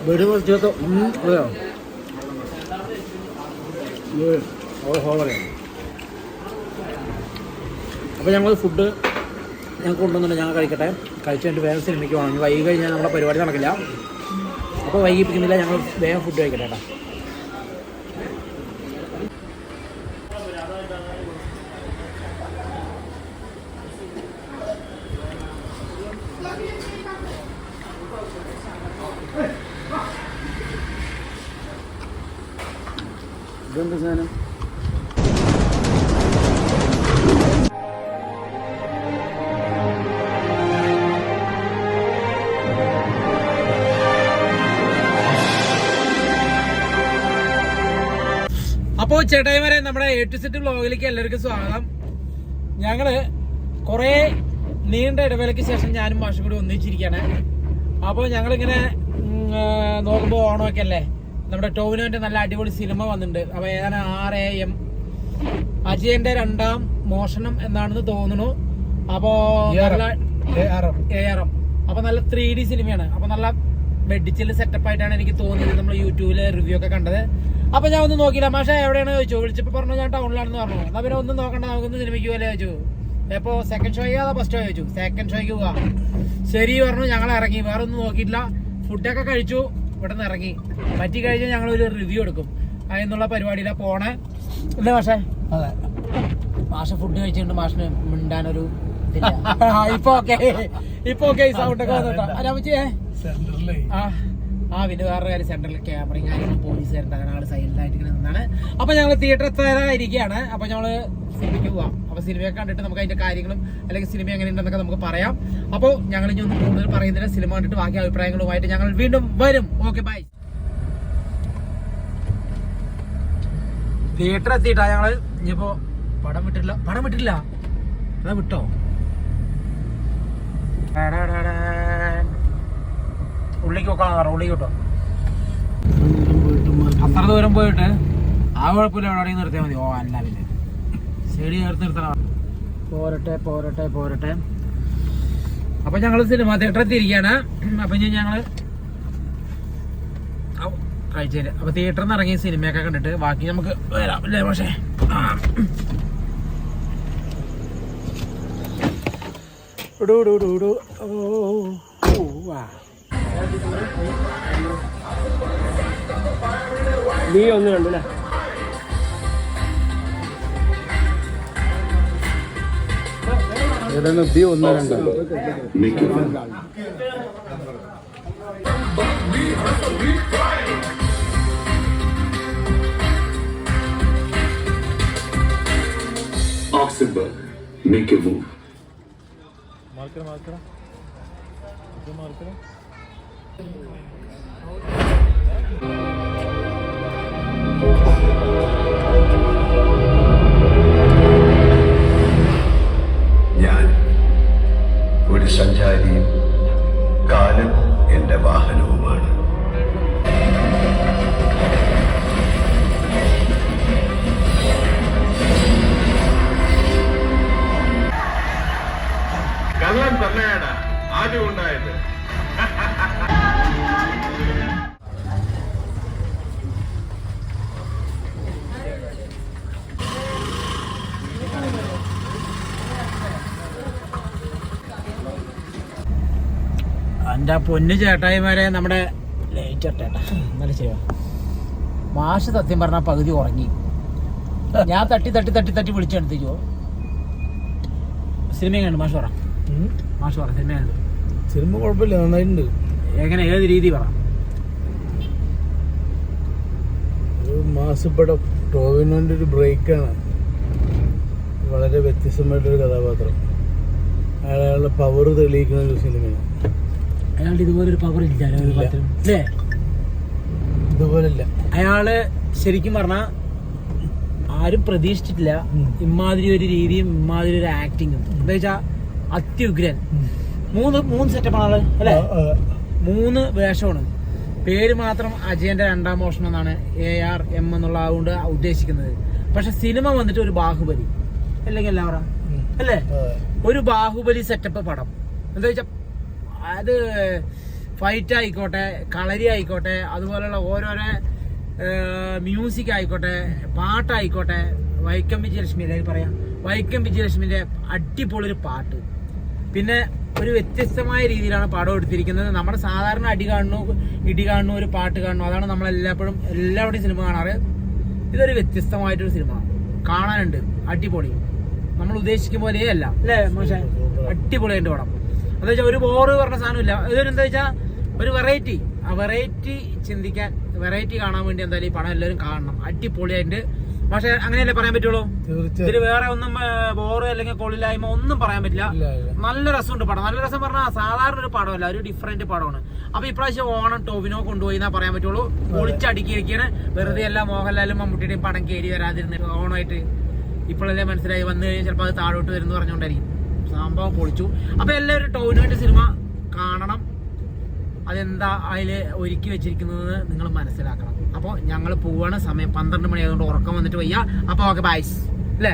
വീട് കുറച്ചൊക്കെ അപ്പോൾ ഞങ്ങൾ ഫുഡ് ഞങ്ങൾക്ക് കൊണ്ടുവന്നുണ്ട്. ഞങ്ങൾ കഴിക്കട്ടെ. കഴിച്ചിട്ട് വേഗം സിനിമയ്ക്ക് പോകണം. വൈകി കഴിഞ്ഞാൽ നമ്മുടെ പരിപാടി നടക്കില്ല. അപ്പോൾ വൈകിപ്പിക്കുന്നില്ല, ഞങ്ങൾ വേഗം ഫുഡ് കഴിക്കട്ടെ കേട്ടോ. ഇതെന്താ സാധനം? അപ്പോൾ ചേട്ടായിമാരെ, നമ്മുടെ A to Z വ്ലോഗിലേക്ക് എല്ലാവർക്കും സ്വാഗതം. ഞങ്ങള് കുറേ നീണ്ട ഇടവേളയ്ക്ക് ശേഷം ഞാനും മാഷും കൂടി ഒന്നിച്ചിരിക്കുകയാണ്. അപ്പോൾ ഞങ്ങളിങ്ങനെ നോക്കുമ്പോൾ ഓണമൊക്കെ അല്ലേ, നമ്മുടെ ടോവിനോന്റെ നല്ല അടിപൊളി സിനിമ വന്നിട്ടുണ്ട്. അപ്പോൾ ഏതാണ് 6 AM അജയന്റെ 2ാം മോഷണം എന്നാണെന്ന് തോന്നുന്നു. അപ്പോൾ ARM അപ്പോൾ നല്ല 3D സിനിമയാണ്. അപ്പോൾ നല്ല വെഡിച്ചിൽ സെറ്റപ്പ് ആയിട്ടാണ് എനിക്ക് തോന്നിയത്. നമ്മൾ യൂട്യൂബില് റിവ്യൂ ഒക്കെ കണ്ടത്. അപ്പോൾ ഞാൻ ഒന്നും നോക്കിയില്ല. മാഷ എവിടെയാണ് ചോദിച്ചു. വിളിച്ചപ്പോൾ പറഞ്ഞു ഞാൻ ടൗണിലാണെന്ന് പറഞ്ഞു. എന്നാൽ പിന്നെ ഒന്നും നോക്കണ്ട, നമുക്കൊന്ന് സിനിമയ്ക്ക് പോലെ ചോദിച്ചു. അപ്പോൾ സെക്കൻഡ് ഷോയ്ക്ക് അതോ ഫസ്റ്റ് ഷോ ചോദിച്ചു. സെക്കൻഡ് ഷോയ്ക്ക് പോവാ. ശരി പറഞ്ഞു. ഞങ്ങൾ ഇറങ്ങി. വേറെ ഒന്നും നോക്കിയില്ല. ഫുഡൊക്കെ കഴിച്ചു. ഇവിടെ നിന്ന് ഇറങ്ങി. പറ്റി കഴിഞ്ഞാൽ ഞങ്ങളൊരു റിവ്യൂ എടുക്കും. അതിനുള്ള പരിപാടിയിലാണ് പോണേ. അല്ലേ മാഷേ? അതെ. മാഷ ഫുഡ് കഴിച്ചിട്ടുണ്ട്. മാഷിന് മിണ്ടാനൊരു ഇതില്ല. ഇപ്പൊ ഓക്കെ സൗണ്ടൊക്കെ വന്നിട്ടാ. രാമച്ചിയെ പിന്നെ വേറെ കാര്യം, സെൻട്രൽ ക്യാമറയും കാര്യങ്ങളും പോലീസുകാരുണ്ട്. അങ്ങനെ ആള് സൈലന്റ് ആയിട്ട് നിന്നാണ്. അപ്പൊ ഞങ്ങൾ തിയേറ്ററിൽ എത്താറായിരിക്കുകയാണ്. അപ്പൊ ഞങ്ങള് സിനിമയ്ക്ക് പോവാം. അപ്പൊ സിനിമയൊക്കെ കണ്ടിട്ട് നമുക്ക് അതിന്റെ കാര്യങ്ങളും അല്ലെങ്കിൽ സിനിമ എങ്ങനെയുണ്ടെന്നൊക്കെ നമുക്ക് പറയാം. അപ്പോൾ ഞങ്ങൾ ഇനി ഒന്നും കൂടുതൽ പറയുന്നില്ല. സിനിമ കണ്ടിട്ട് ബാക്കി അഭിപ്രായങ്ങളുമായിട്ട് ഞങ്ങൾ വീണ്ടും വരും. Okay, by. തിയേറ്റർ എത്തിയിട്ടാ ഞങ്ങള്. ഇനിയിപ്പോ പടം വിട്ടില്ല അതാ വിട്ടോ. ഉള്ളിക്ക് നോക്കാം. ഉള്ളിക്ക് കിട്ടോ. അത്ര ദൂരം പോയിട്ട് ആ കുഴപ്പമില്ല, എവിടെയും നിർത്തിയാൽ മതി. അല്ല പിന്നെ സൈഡിൽ നിർത്തണം. പോരട്ടെ. അപ്പൊ ഞങ്ങള് സിനിമ തിയേറ്ററിൽ എത്തിയിരിക്കുകയാണ്. അപ്പൊ ഇനി ഞങ്ങള് കഴിച്ചേര്. അപ്പൊ തിയേറ്ററിൽ നിന്ന് ഇറങ്ങിയ സിനിമയൊക്കെ കണ്ടിട്ട് ബാക്കി നമുക്ക് വരാം അല്ലേ? പക്ഷേ നീ ഒന്ന് കണ്ടല്ലേ? ഏതാണ് B 1 2? Oxenberg, make a move. Marker. ഞാൻ ഒരു സഞ്ചാരിയും കാലം എന്റെ വാഹനവുമാണ്. കള്ളൻ തന്നെയാണ് ആദ്യം ഉണ്ടായത്. എൻ്റെ പൊന്നു ചേട്ടായിമാരെ, നമ്മുടെ ലേറ്റ് ചേട്ടാ എന്നാലും ചെയ്യാം. മാഷ് സത്യം പറഞ്ഞാൽ പകുതി ഉറങ്ങി. ഞാൻ തട്ടി വിളിച്ചെടുത്തിക്കോ. സിനിമ കണ്ടു മാഷ് പറ. സിനിമ കണ്ടു. സിനിമ കുഴപ്പമില്ല, നന്നായിട്ടുണ്ട്. എങ്ങനെ, ഏത് രീതി പറ? ഒരു മാസപ്പടം. ടോവിനോന്റെ ഒരു ബ്രേക്കാണ്. വളരെ വ്യത്യസ്തമായിട്ടൊരു കഥാപാത്രം. അയാളുടെ പവർ തെളിയിക്കുന്ന ഒരു സിനിമയാണ്. അയാളുടെ ഇതുപോലൊരു പവർ ഇല്ല അല്ലേ? ഇതുപോലല്ല. അയാള് ശരിക്കും പറഞ്ഞാൽ ആരും പ്രതീക്ഷിച്ചിട്ടില്ല ഇമാതിരി ഒരു രീതിയും ഇമാതിരി ഒരു ആക്ടിങ്ങും. എന്താ വെച്ചാ അത്യുഗ്രൻ. മൂന്ന് സെറ്റപ്പാണ് ആള് അല്ലേ? 3 വേഷമാണ്. പേര് മാത്രം അജയന്റെ 2ാം മോഷണം എന്നാണ് ARM എന്നുള്ള ആളുകൊണ്ട് ഉദ്ദേശിക്കുന്നത്. പക്ഷെ സിനിമ വന്നിട്ട് ഒരു ബാഹുബലി അല്ലെങ്കിൽ എല്ലാവരും അല്ലേ? അതെ. ഒരു ബാഹുബലി സെറ്റപ്പ് പടം എന്താ വെച്ചാ അത് ഫൈറ്റ് ആയിക്കോട്ടെ, കളരി ആയിക്കോട്ടെ, അതുപോലെയുള്ള ഓരോരോ മ്യൂസിക് ആയിക്കോട്ടെ, പാട്ടായിക്കോട്ടെ, വൈക്കം വിജയലക്ഷ്മി അല്ലെങ്കിൽ പറയാം വൈക്കം വിജയലക്ഷ്മിന്റെ അടിപൊളി ഒരു പാട്ട്. പിന്നെ ഒരു വ്യത്യസ്തമായ രീതിയിലാണ് പടം എടുത്തിരിക്കുന്നത്. നമ്മുടെ സാധാരണ അടി കാണുന്നു, ഇടി കാണുന്നു, ഒരു പാട്ട് കാണുന്നു, അതാണ് നമ്മൾ എല്ലാവരുടെയും സിനിമ കാണാറ്. ഇതൊരു വ്യത്യസ്തമായിട്ടൊരു സിനിമ കാണാനുണ്ട്, അടിപൊളി. നമ്മൾ ഉദ്ദേശിക്കും പോലെയല്ല അല്ലേ പക്ഷേ അടിപൊളിയായിട്ട് പടം. എന്താ വെച്ചാൽ ഒരു ബോറ് പറഞ്ഞ സാധനമില്ല. ഇതൊരു എന്താ വെച്ചാൽ ഒരു വെറൈറ്റി, ആ വെറൈറ്റി ചിന്തിക്കാൻ, വെറൈറ്റി കാണാൻ വേണ്ടി എന്തായാലും ഈ പടം എല്ലാവരും കാണണം. അടിപൊളിയായിട്ട്. പക്ഷെ അങ്ങനെയല്ലേ പറയാൻ പറ്റുള്ളൂ. ഇതില് വേറെ ഒന്നും ബോറ് അല്ലെങ്കിൽ കൊള്ളില്ലായ്മ ഒന്നും പറയാൻ പറ്റില്ല. നല്ല രസമുണ്ട് പടം. നല്ല രസം പറഞ്ഞാൽ സാധാരണ ഒരു പടമല്ല, ഒരു ഡിഫറെന്റ് പടമാണ്. അപ്പൊ ഇപ്രാവശ്യം ഓണം ടോവിനോ കൊണ്ടുപോയി എന്നാ പറയാൻ പറ്റുള്ളൂ. പൊളിച്ചടുക്കിയിരിക്കുകയാണ്. വെറുതെ എല്ലാ മോഹൻലാലും മമ്മൂട്ടിയുടെയും പടം കയറി വരാതിരുന്നിട്ട് ഓണമായിട്ട് ഇപ്പോഴല്ലേ മനസ്സിലായി വന്നു കഴിഞ്ഞാൽ ചിലപ്പോൾ അത് താഴോട്ട് വരുന്നു പറഞ്ഞുകൊണ്ടായിരിക്കും. സംഭവം പൊളിച്ചു. അപ്പൊ എല്ലാവരും ടോവിനോന്റെ സിനിമ കാണണം. അതെന്താ അതിൽ ഒരുക്കി വെച്ചിരിക്കുന്നത് നിങ്ങൾ മനസ്സിലാക്കണം. അപ്പോൾ ഞങ്ങൾ പോവാണ്. സമയം 12 മണി ആയതുകൊണ്ട് ഉറക്കം വന്നിട്ട് വയ്യ. അപ്പോൾ ഓക്കെ ബൈസ് അല്ലേ?